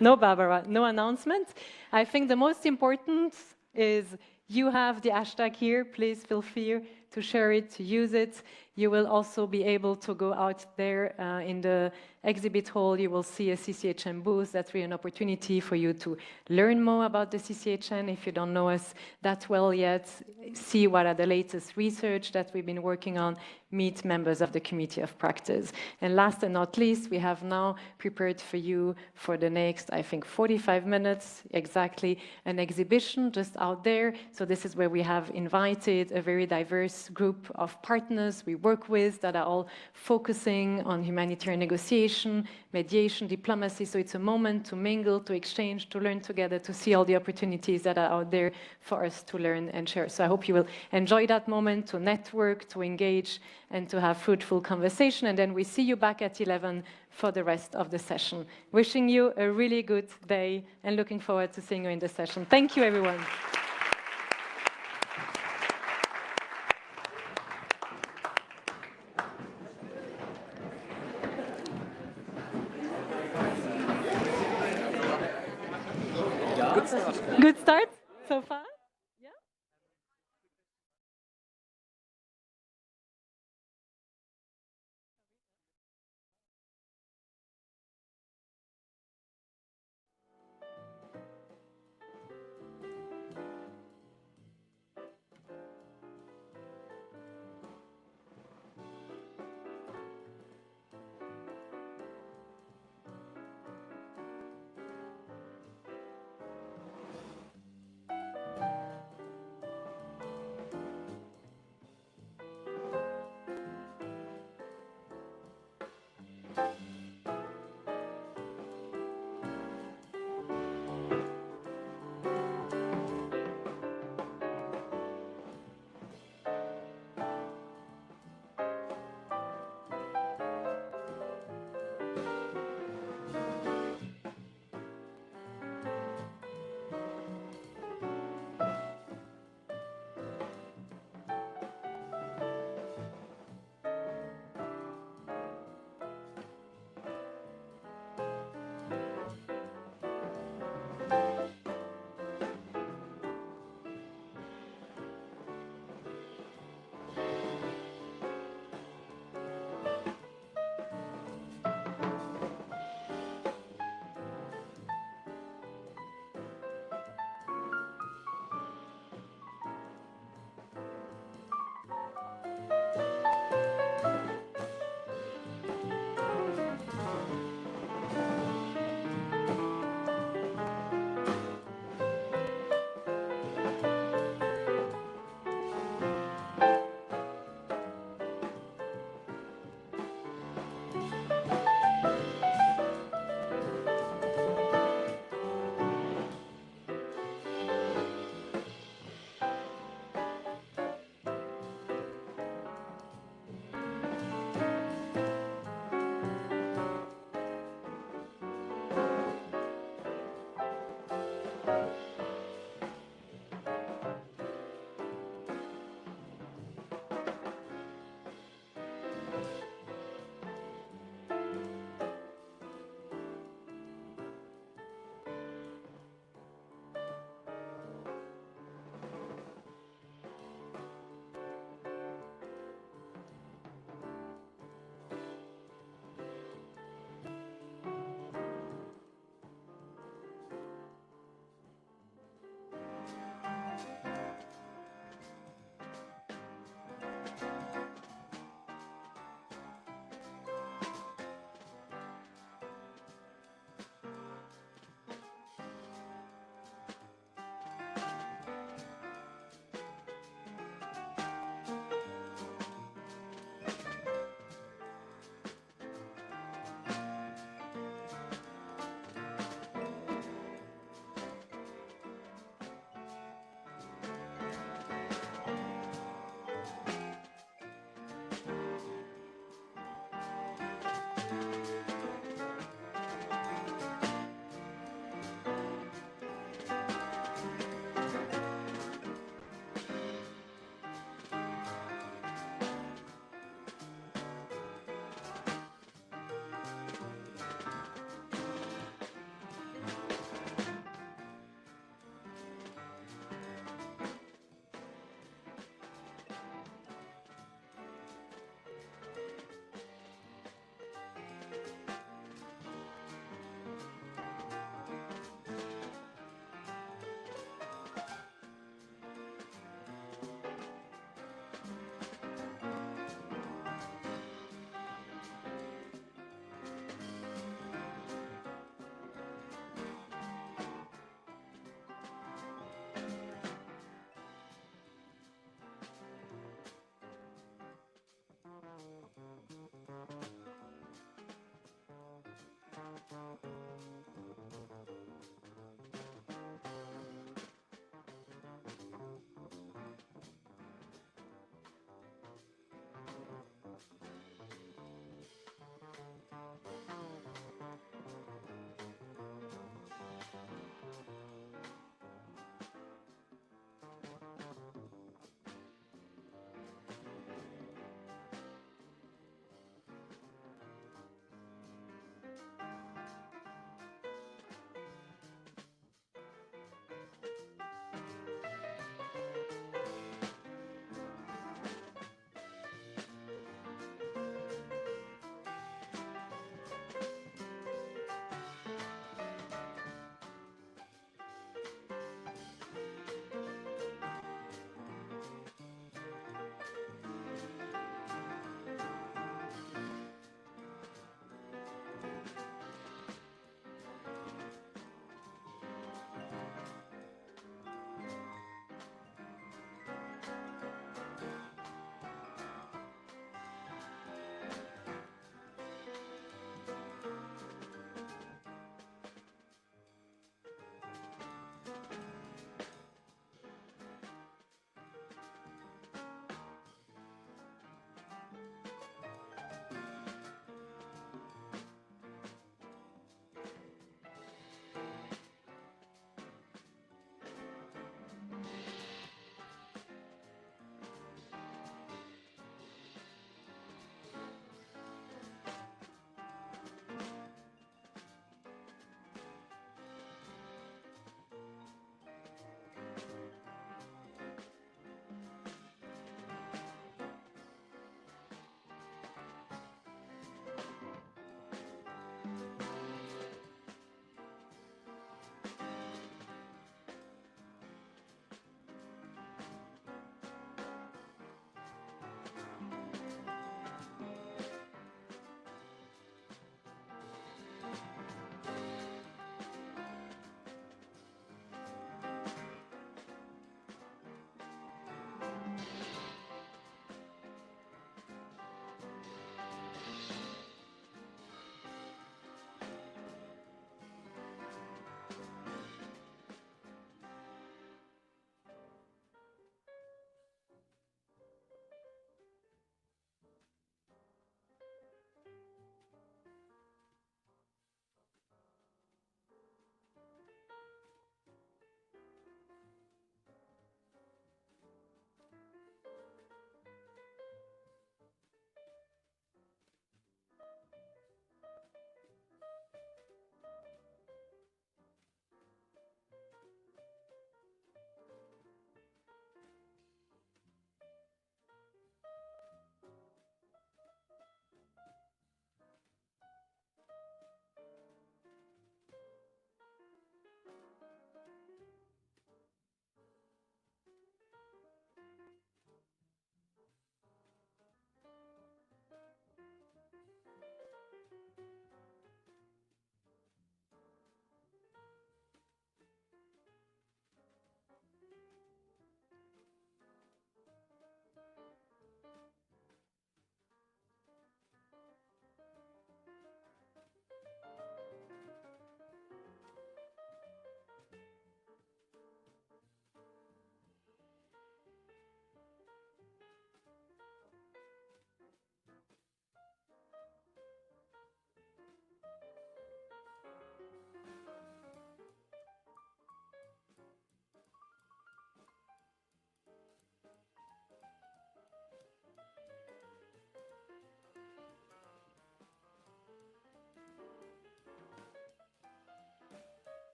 No Barbara, no announcements. I think the most important is you have the hashtag here. Please feel free to share it, to use it. You will also be able to go out there in the exhibit hall. You will see a CCHN booth. That's really an opportunity for you to learn more about the CCHN. If you don't know us that well yet, see what are the latest research that we've been working on, meet members of the Committee of Practice. And last and not least, we have now prepared for you for the next, I think, 45 minutes, exactly, an exhibition just out there. So this is where we have invited a very diverse group of partners we work with that are all focusing on humanitarian negotiation, mediation, diplomacy. So it's a moment to mingle, to exchange, to learn together, to see all the opportunities that are out there for us to learn and share. So I hope you will enjoy that moment to network, to engage, and to have fruitful conversation. And then we see you back at 11 for the rest of the session. Wishing you a really good day and looking forward to seeing you in the session. Thank you, everyone. Good start so far? Yeah?